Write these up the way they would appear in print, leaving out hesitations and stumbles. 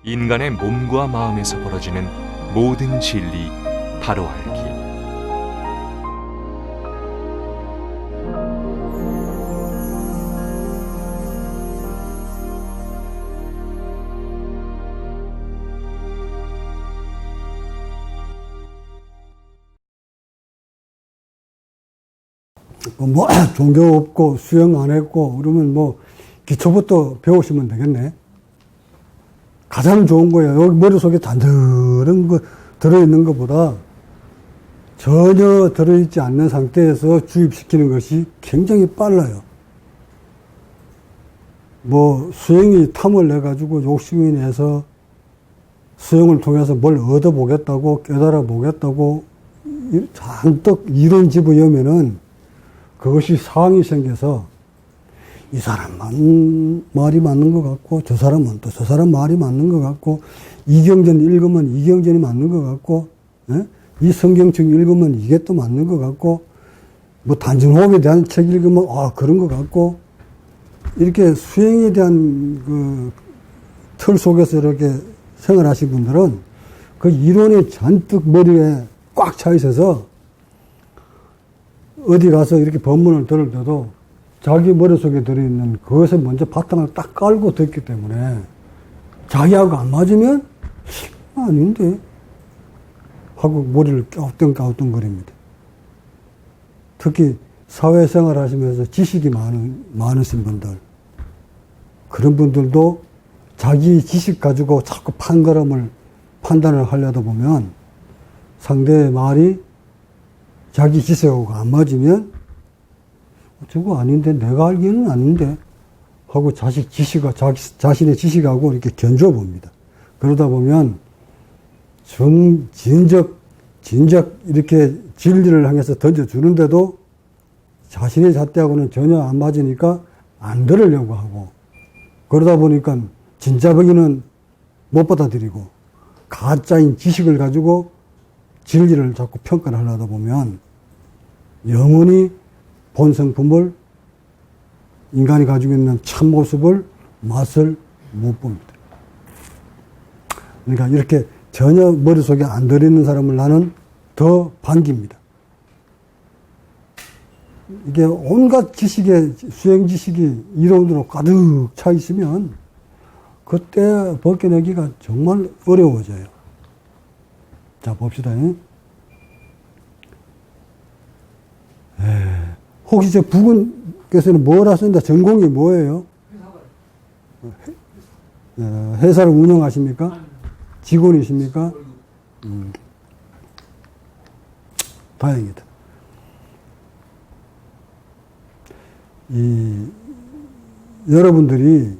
인간의 몸과 마음에서 벌어지는 모든 진리 바로 알기. 뭐 종교 없고 수영 안 했고 그러면 뭐 기초부터 배우시면 되겠네. 가장 좋은 거예요. 여기 머릿속에 단단한 거 들어있는 것보다 전혀 들어있지 않는 상태에서 주입시키는 것이 굉장히 빨라요. 뭐 수영이 탐을 내가지고 욕심이 내서 수영을 통해서 뭘 얻어보겠다고 깨달아 보겠다고 잔뜩 이론 집어여면은 그것이 상황이 생겨서 이 사람만 말이 맞는 것 같고 저 사람은 또 저 사람 말이 맞는 것 같고 이경전 읽으면 이경전이 맞는 것 같고 이 성경책 읽으면 이게 또 맞는 것 같고 뭐 단전호흡에 대한 책 읽으면 그런 것 같고 이렇게 수행에 대한 그 틀 속에서 이렇게 생활하신 분들은 그 이론에 잔뜩 머리에 꽉 차 있어서 어디 가서 이렇게 법문을 들을 때도 자기 머릿속에 들어있는 그것에 먼저 바탕을 딱 깔고 듣기 때문에 자기하고 안 맞으면 아닌데 하고 머리를 ቃ우뚱ቃ우뚱거립니다. 특히 사회생활 하시면서 지식이 많으신 분들 그런 분들도 자기 지식 가지고 자꾸 판단을 하려다 보면 상대의 말이 자기 지식하고 안 맞으면 저거 아닌데 내가 알기에는 아닌데 하고 자신의 지식하고 이렇게 견줘 봅니다. 그러다 보면 진작 이렇게 진리를 향해서 던져주는데도 자신의 잣대하고는 전혀 안 맞으니까 안 들으려고 하고 그러다 보니까 진짜 보기는 못 받아들이고 가짜인 지식을 가지고 진리를 자꾸 평가를 하려다 보면 영원히 본성품을 인간이 가지고 있는 참모습을 맛을 못 봅니다. 그러니까 이렇게 전혀 머릿속에 안 들어있는 사람을 나는 더 반깁니다. 이게 온갖 수행 지식이 이론으로 가득 차 있으면 그때 벗겨내기가 정말 어려워져요. 자, 봅시다. 혹시 저 부군께서는 뭘 하십니까? 전공이 뭐예요? 회사를 운영하십니까? 직원이십니까? 다행이다. 여러분들이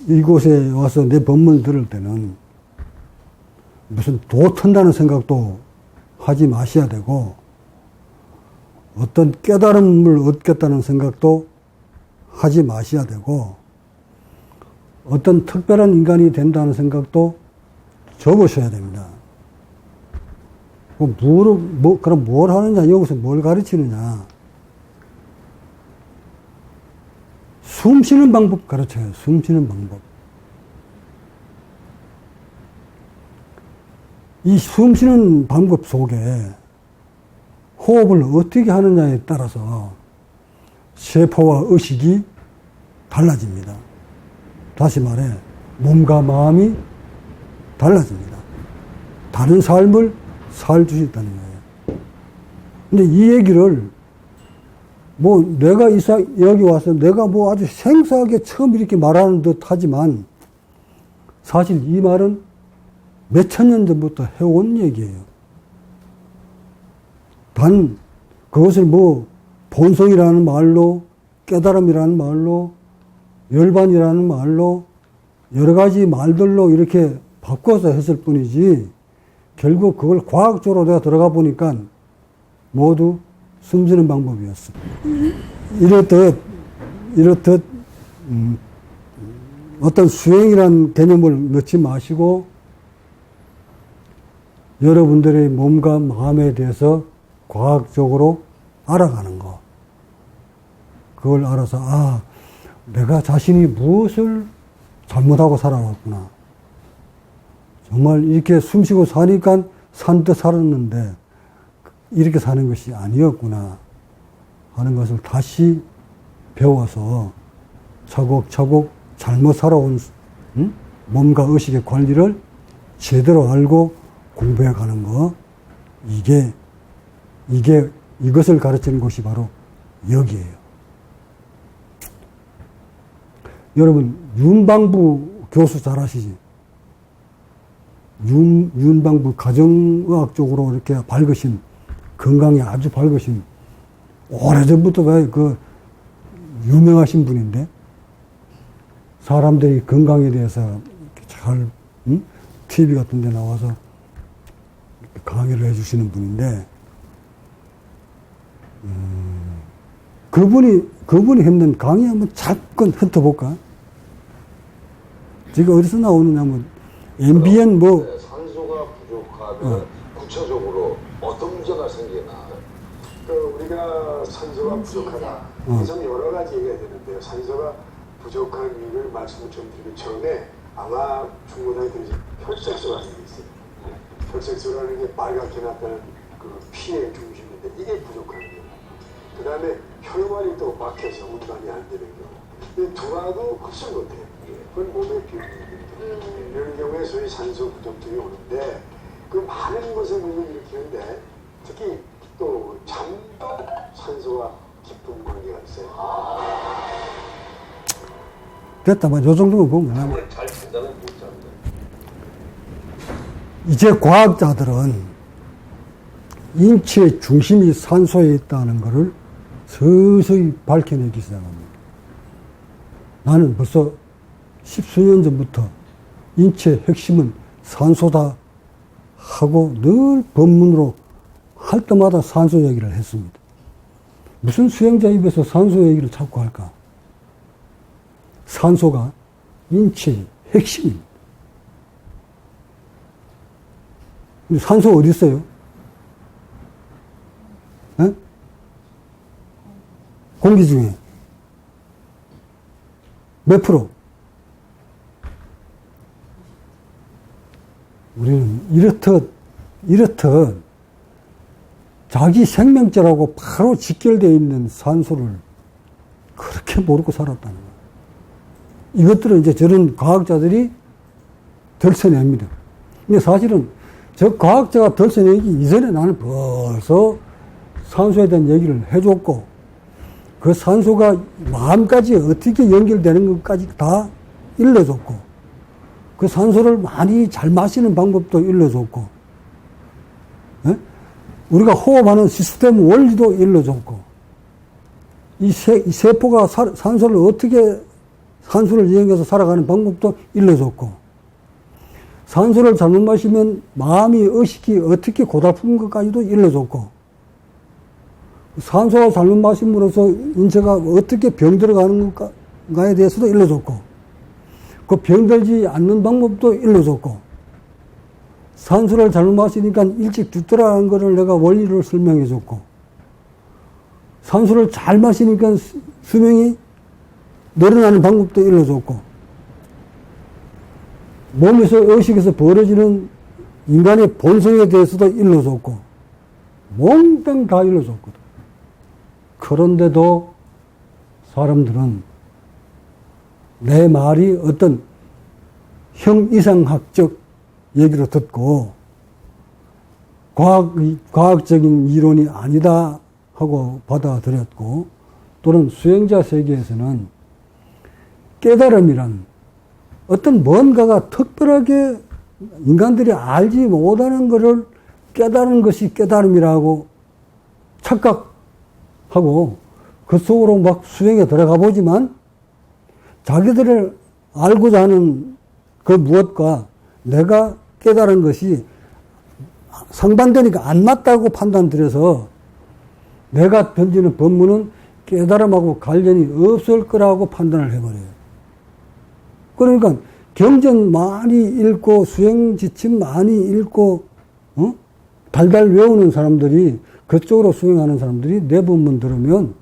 이곳에 와서 내 법문을 들을 때는 무슨 도 턴다는 생각도 하지 마셔야 되고 어떤 깨달음을 얻겠다는 생각도 하지 마셔야 되고 어떤 특별한 인간이 된다는 생각도 접으셔야 됩니다. 그럼 뭘 하느냐, 여기서 뭘 가르치느냐. 숨 쉬는 방법 가르쳐요. 숨 쉬는 방법. 이 숨 쉬는 방법 속에 호흡을 어떻게 하느냐에 따라서 세포와 의식이 달라집니다. 다시 말해 몸과 마음이 달라집니다. 다른 삶을 살 수 있다는 거예요. 근데 이 얘기를 뭐 내가 여기 와서 내가 뭐 아주 생소하게 처음 이렇게 말하는 듯 하지만 사실 이 말은 몇천 년 전부터 해온 얘기예요. 단 그것을 뭐 본성이라는 말로 깨달음이라는 말로 열반이라는 말로 여러 가지 말들로 이렇게 바꿔서 했을 뿐이지 결국 그걸 과학적으로 내가 들어가 보니까 모두 숨쉬는 방법이었어. 이렇듯 어떤 수행이라는 개념을 넣지 마시고 여러분들의 몸과 마음에 대해서 과학적으로 알아가는 거. 그걸 알아서 내가 자신이 무엇을 잘못하고 살아왔구나. 정말 이렇게 숨쉬고 사니까 산뜻 살았는데 이렇게 사는 것이 아니었구나 하는 것을 다시 배워서 차곡차곡 잘못 살아온 몸과 의식의 관리를 제대로 알고 공부해 가는 거, 이것을 가르치는 곳이 바로 여기에요. 여러분, 윤방부 교수 잘 아시지? 윤방부 가정의학 쪽으로 이렇게 밝으신, 건강이 아주 밝으신, 오래전부터 그 유명하신 분인데, 사람들이 건강에 대해서 잘, TV 같은 데 나와서 강의를 해주시는 분인데, 그분이 했는 강의 한번 잠깐 훑어볼까? 지금 어디서 나오느냐면, MBN 산소가 부족하면 구체적으로 어떤 문제가 생기나? 우리가 산소가 부족하다. 참 여러 가지 얘기가 되는데요. 산소가 부족한 이유를 말씀을 좀 드리기 전에 아마 충분하게 들으신 혈색소라는 게 있어요. 혈색소라는 게 빨갛게 나타나는 그 피의 중심인데 이게 부족한 경우. 그 다음에 혈관이 또 막혀서 운반이 안 되는 경우. 이 두라도 흡수 못해요. 그건 몸의 비용입니다. 이런 경우에 소위 산소 부족증이 오는데 그 많은 것에 문제를 일으키는데 특히 또 잠도 산소와 깊은 관계가 있어요. 됐다만 요 정도만 보면 잠을 잘 잔다면 못 잡니다. 이제 과학자들은 인체의 중심이 산소에 있다는 것을 서서히 밝혀내기 시작합니다. 나는 벌써 10수년 전부터 인체의 핵심은 산소다 하고 늘 법문으로 할 때마다 산소 얘기를 했습니다. 무슨 수행자 입에서 산소 얘기를 자꾸 할까? 산소가 인체의 핵심입니다. 근데 산소 어디 있어요? 에? 공기 중에 몇 프로? 우리는 이렇듯 자기 생명체라고 바로 직결되어 있는 산소를 그렇게 모르고 살았다는 거예요. 이것들은 이제 저런 과학자들이 덜쳐냅니다. 근데 사실은 저 과학자가 덜쳐내기 이전에 나는 벌써 산소에 대한 얘기를 해줬고, 그 산소가 마음까지 어떻게 연결되는 것까지 다 일러줬고, 그 산소를 많이 잘 마시는 방법도 일러줬고, 예? 우리가 호흡하는 시스템 원리도 일러줬고, 이 세포가 산소를 어떻게 산소를 이용해서 살아가는 방법도 일러줬고, 산소를 잘못 마시면 마음이 의식이 어떻게 고달픈 것까지도 일러줬고, 산소가 잘못 마심으로써 인체가 어떻게 병들어가는 것까에 대해서도 일러줬고, 그 병들지 않는 방법도 일러줬고, 산소를 잘못 마시니까 일찍 죽더라는 것을 내가 원리를 설명해줬고, 산소를 잘 마시니까 수명이 늘어나는 방법도 일러줬고, 몸에서 의식에서 벌어지는 인간의 본성에 대해서도 일러줬고, 몽땅 다 일러줬거든. 그런데도 사람들은 내 말이 어떤 형이상학적 얘기로 듣고 과학적인 이론이 아니다 하고 받아들였고, 또는 수행자 세계에서는 깨달음이란 어떤 뭔가가 특별하게 인간들이 알지 못하는 것을 깨달은 것이 깨달음이라고 착각하고 그 속으로 막 수행에 들어가 보지만 자기들을 알고자 하는 그 무엇과 내가 깨달은 것이 상반되니까 안 맞다고 판단들여서 내가 던지는 법문은 깨달음하고 관련이 없을 거라고 판단을 해버려요. 그러니까 경전 많이 읽고 수행 지침 많이 읽고 달달 외우는 사람들이, 그쪽으로 수행하는 사람들이 내 법문 들으면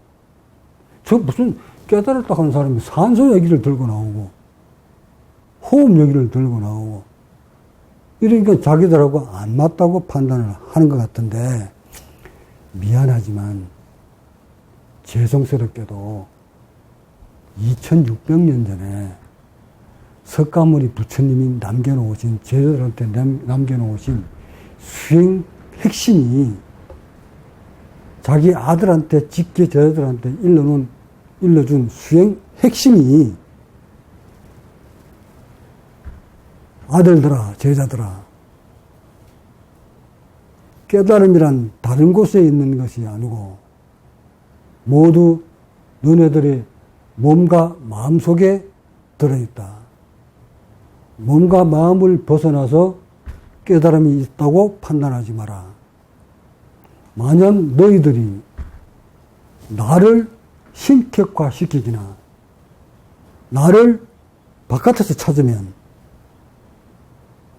저 무슨 깨달았다 하는 사람이 산소 얘기를 들고 나오고, 호흡여기를 들고 나오고, 이러니까 자기들하고 안 맞다고 판단을 하는 것 같은데, 미안하지만, 죄송스럽게도 2600년 전에 석가모니 부처님이 남겨놓으신, 제자들한테 남겨놓으신 수행 핵심이 자기 아들한테 직계 제자들한테 일러준 수행 핵심이 아들들아, 제자들아, 깨달음이란 다른 곳에 있는 것이 아니고 모두 너네들의 몸과 마음 속에 들어있다. 몸과 마음을 벗어나서 깨달음이 있다고 판단하지 마라. 만약 너희들이 나를 신격화시키기나 나를 바깥에서 찾으면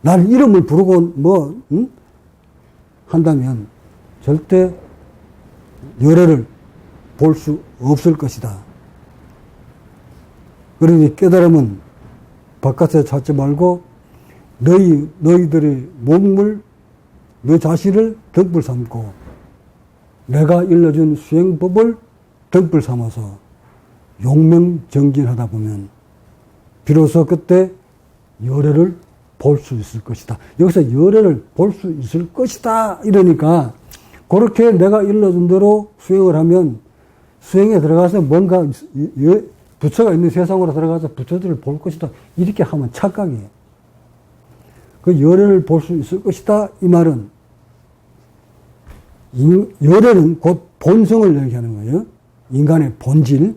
날 이름을 부르고 한다면 절대 열애를 볼 수 없을 것이다. 그러니 깨달음은 바깥에서 찾지 말고 너희들의 몸을 너 자신을 덤불 삼고 내가 일러준 수행법을 덤불 삼아서 용맹정진하다 보면 비로소 그때 열애를 볼 수 있을 것이다. 여기서 열애를 볼 수 있을 것이다 이러니까 그렇게 내가 일러준 대로 수행을 하면 수행에 들어가서 뭔가 부처가 있는 세상으로 들어가서 부처들을 볼 것이다. 이렇게 하면 착각이에요. 그 열애를 볼 수 있을 것이다. 이 말은 열애는 곧 본성을 얘기하는 거예요. 인간의 본질,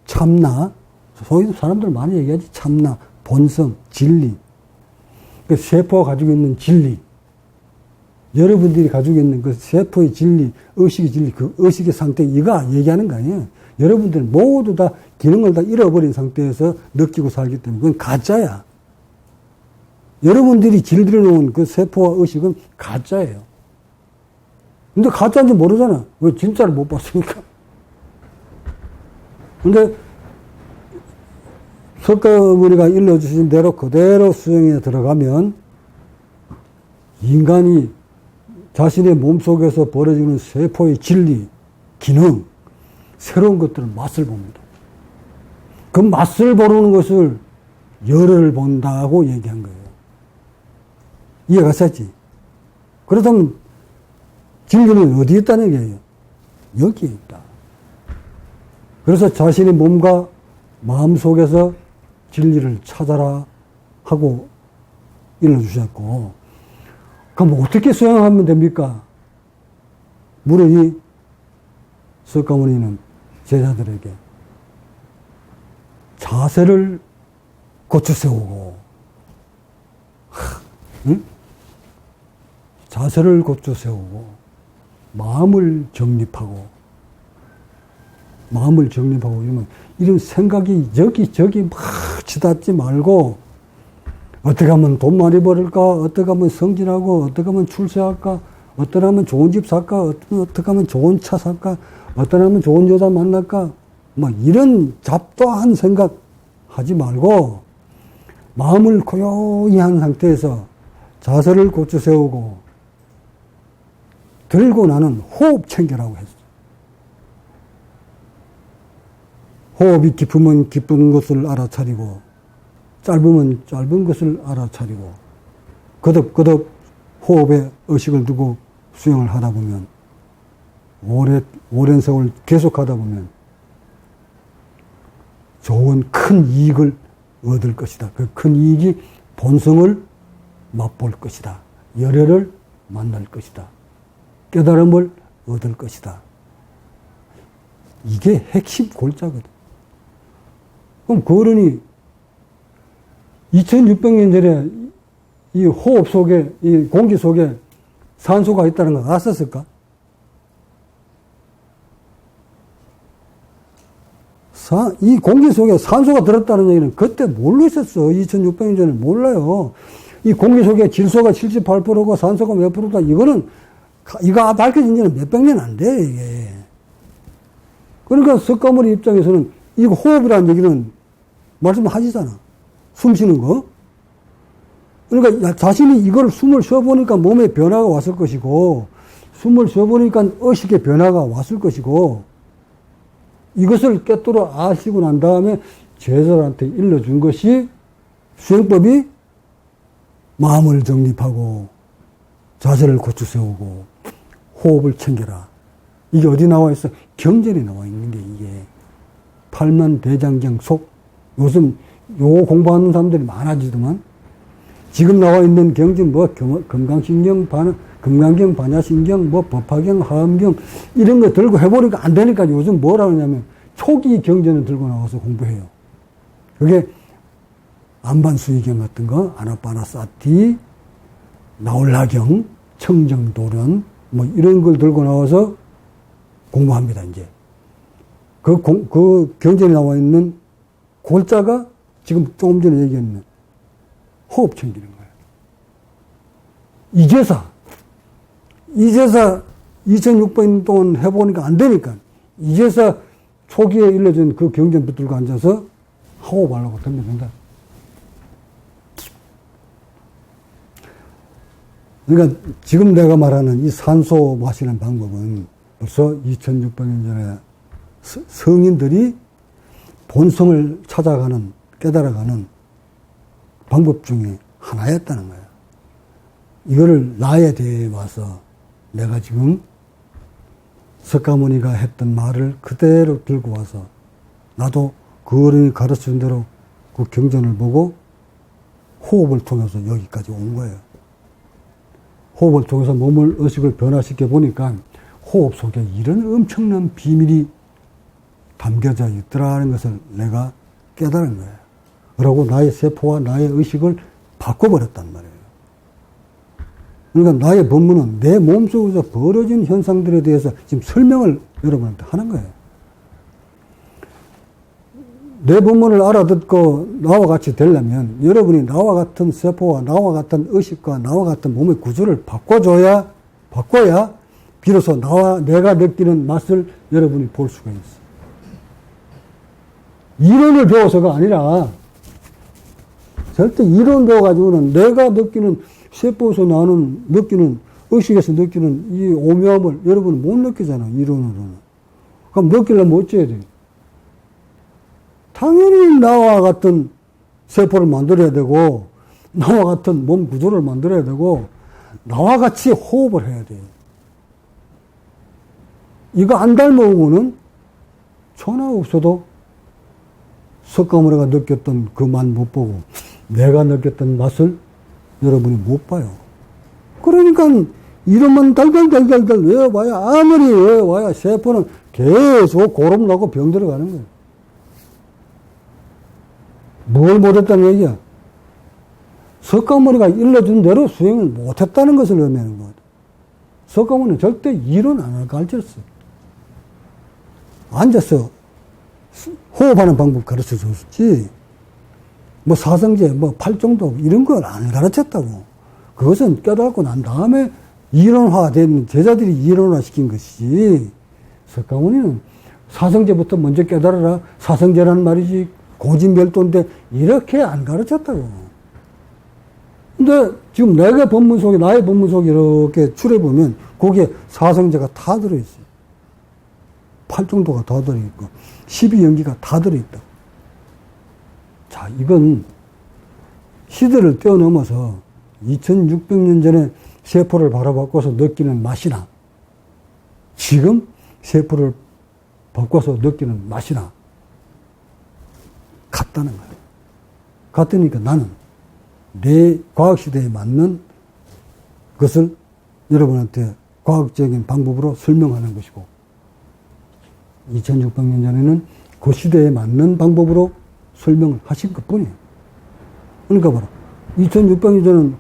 참나, 소위 사람들 많이 얘기하지. 참나, 본성, 진리. 그 세포가 가지고 있는 진리. 여러분들이 가지고 있는 그 세포의 진리, 의식의 진리, 그 의식의 상태, 이거 얘기하는 거 아니에요. 여러분들은 모두 다 기능을 다 잃어버린 상태에서 느끼고 살기 때문에 그건 가짜야. 여러분들이 길들여 놓은 그 세포와 의식은 가짜예요. 근데 가짜인지 모르잖아. 왜 진짜를 못 봤으니까. 근데 석가모니가 일러주신 대로 그대로 수행에 들어가면 인간이 자신의 몸속에서 벌어지는 세포의 진리, 기능, 새로운 것들을 맛을 봅니다. 그 맛을 보는 것을 열을 본다고 얘기한 거예요. 이해가 갔었지? 그렇다면 진리는 어디에 있다는 얘기예요? 여기에 있다. 그래서 자신의 몸과 마음 속에서 진리를 찾아라 하고 일러주셨고, 그럼 어떻게 수행하면 됩니까? 물으니 석가모니는 제자들에게 자세를 고쳐 세우고, 응? 자세를 고쳐 세우고, 마음을 정립하고 이러면 이런 생각이 여기저기 막 치닫지 말고 어떻게 하면 돈 많이 벌을까? 어떻게 하면 성진하고? 어떻게 하면 출세할까? 어떻게 하면 좋은 집 살까? 어떻게 하면 좋은 차 살까? 어떻게 하면 좋은 여자 만날까? 뭐 이런 잡다한 생각 하지 말고 마음을 고요히 한 상태에서 자세를 고쳐 세우고 들고 나는 호흡 챙겨라고 했어. 호흡이 깊으면 깊은 것을 알아차리고 짧으면 짧은 것을 알아차리고 거듭거듭 호흡에 의식을 두고 수행을 하다 보면 오랜 세월 계속하다 보면 좋은 큰 이익을 얻을 것이다. 그 큰 이익이 본성을 맛볼 것이다. 열애를 만날 것이다. 깨달음을 얻을 것이다. 이게 핵심 골자거든. 그럼 그러니 2600년 전에 이 호흡 속에, 이 공기 속에 산소가 있다는 걸 알았었을까? 이 공기 속에 산소가 들었다는 얘기는 그때 뭘로 있었어? 2600년 전에 몰라요. 이 공기 속에 질소가 78%고 산소가 몇 프로다. 이거 밝혀진 지는 몇백 년 안 돼, 이게. 그러니까 석가모니 입장에서는 이거 호흡이라는 얘기는 말씀하시잖아. 숨 쉬는 거. 그러니까 자신이 이걸 숨을 쉬어보니까 몸에 변화가 왔을 것이고, 숨을 쉬어보니까 의식의 변화가 왔을 것이고, 이것을 깨뜨려 아시고 난 다음에 제자들한테 일러준 것이 수행법이 마음을 정립하고, 자세를 고쳐 세우고, 호흡을 챙겨라. 이게 어디 나와 있어? 경전에 나와 있는 게 이게. 팔만대장경 속. 요즘 요 공부하는 사람들이 많아지더만. 지금 나와 있는 경전 뭐 금강신경, 금강경, 반야신경, 뭐 법화경, 하음경 이런 거 들고 해보니까 안 되니까 요즘 뭐라 그러냐면 초기 경전을 들고 나와서 공부해요. 그게 안반수의경 같은 거, 아나빠나사티, 나홀라경, 청정도련 뭐 이런 걸 들고 나와서 공부합니다. 이제 그 경전에 나와 있는 골자가 지금 조금 전에 얘기했는 호흡 챙기는 거예요. 이제사 2600년 동안 해보니까 안 되니까 이제사 초기에 일러준 그 경전 붙들고 앉아서 호흡하려고 덤벼든다. 그러니까 지금 내가 말하는 이 산소 마시는 방법은 벌써 2600년 전에 성인들이 본성을 찾아가는, 깨달아가는 방법 중에 하나였다는 거예요. 이거를 나에 대해 와서 내가 지금 석가모니가 했던 말을 그대로 들고 와서 나도 그 어른이 가르쳐준 대로 그 경전을 보고 호흡을 통해서 여기까지 온 거예요. 호흡을 통해서 몸을, 의식을 변화시켜 보니까 호흡 속에 이런 엄청난 비밀이 담겨져 있더라는 것을 내가 깨달은 거예요. 그러고 나의 세포와 나의 의식을 바꿔버렸단 말이에요. 그러니까 나의 법문은 내 몸속에서 벌어진 현상들에 대해서 지금 설명을 여러분한테 하는 거예요. 내 법문을 알아듣고 나와 같이 되려면 여러분이 나와 같은 세포와 나와 같은 의식과 나와 같은 몸의 구조를 바꿔야 비로소 내가 느끼는 맛을 여러분이 볼 수가 있어. 이론을 배워서가 아니라 절대 이론 배워가지고는 내가 느끼는 세포에서 나는 느끼는 의식에서 느끼는 이 오묘함을 여러분은 못 느끼잖아. 이론으로는. 그럼 느끼려면 어째야 돼? 당연히 나와 같은 세포를 만들어야 되고 나와 같은 몸 구조를 만들어야 되고 나와 같이 호흡을 해야 돼. 이거 안 닮아오고는 전화 없어도 석가모니가 느꼈던 그 맛 못 보고 내가 느꼈던 맛을 여러분이 못 봐요. 그러니까 이름만 달달달달달 외워봐야 아무리 외워봐야 세포는 계속 고름나고 병들어가는 거예요. 뭘 못했다는 얘기야? 석가모니가 일러준 대로 수행을 못했다는 것을 의미하는 거거든. 석가모니는 절대 이론 안 가르쳤어. 앉아서 호흡하는 방법 가르쳐 줬지. 뭐 사성제, 뭐 팔정도 이런 걸 안 가르쳤다고. 그것은 깨닫고 난 다음에 이론화된 제자들이 이론화 시킨 것이지. 석가모니는 사성제부터 먼저 깨달아라. 사성제라는 말이지 고진별도인데 이렇게 안 가르쳤다고. 근데 지금 내가 법문 속에, 나의 법문 속에 이렇게 추려보면 거기에 사성제가 다 들어있어요. 팔정도가 다 들어있고 12연기가 다 들어있다. 자, 이건 시대를 뛰어넘어서 2600년 전에 세포를 바라바꿔서 느끼는 맛이나 지금 세포를 바꿔서 느끼는 맛이나 같다는 거예요. 같으니까 나는 내 과학시대에 맞는 것을 여러분한테 과학적인 방법으로 설명하는 것이고 2600년 전에는 그 시대에 맞는 방법으로 설명을 하신 것 뿐이에요. 그러니까 봐라. 2600년 전에는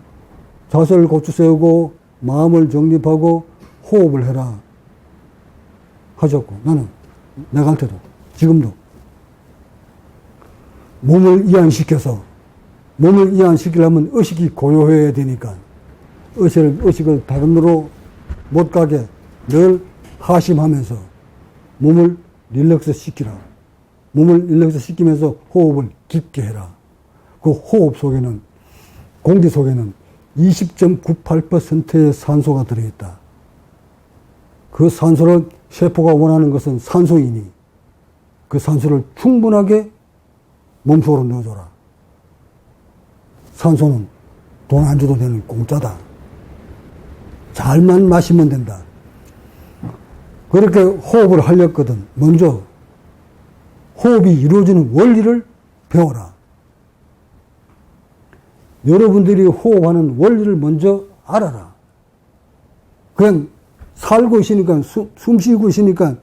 자세를 고쳐 세우고 마음을 정립하고 호흡을 해라 하셨고 나는 내가한테도 지금도 몸을 이완시키려면 의식이 고요해야 되니까 의식을 다른 데로 못 가게 늘 하심하면서 몸을 릴렉스 시키라. 몸을 릴렉스 시키면서 호흡을 깊게 해라. 그 호흡 속에는 공기 속에는 20.98%의 산소가 들어있다. 그 산소를 세포가 원하는 것은 산소이니 그 산소를 충분하게 몸속으로 넣어줘라. 산소는 돈 안 줘도 되는 공짜다. 잘만 마시면 된다. 그렇게 호흡을 하렸거든. 먼저 호흡이 이루어지는 원리를 배워라. 여러분들이 호흡하는 원리를 먼저 알아라. 그냥 살고 있으니까, 숨 쉬고 있으니까,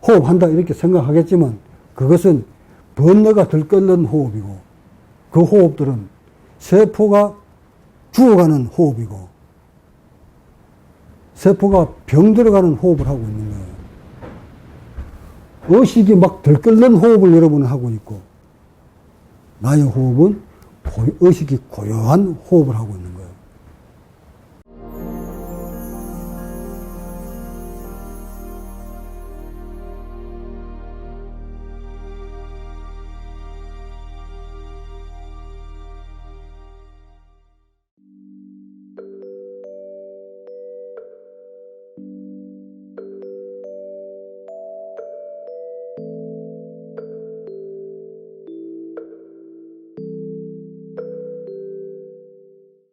호흡한다 이렇게 생각하겠지만, 그것은 번뇌가 들끓는 호흡이고, 그 호흡들은 세포가 죽어가는 호흡이고, 세포가 병들어가는 호흡을 하고 있는 거예요. 의식이 막 들끓는 호흡을 여러분은 하고 있고, 나의 호흡은 의식이 고요한 호흡을 하고 있는 거예요.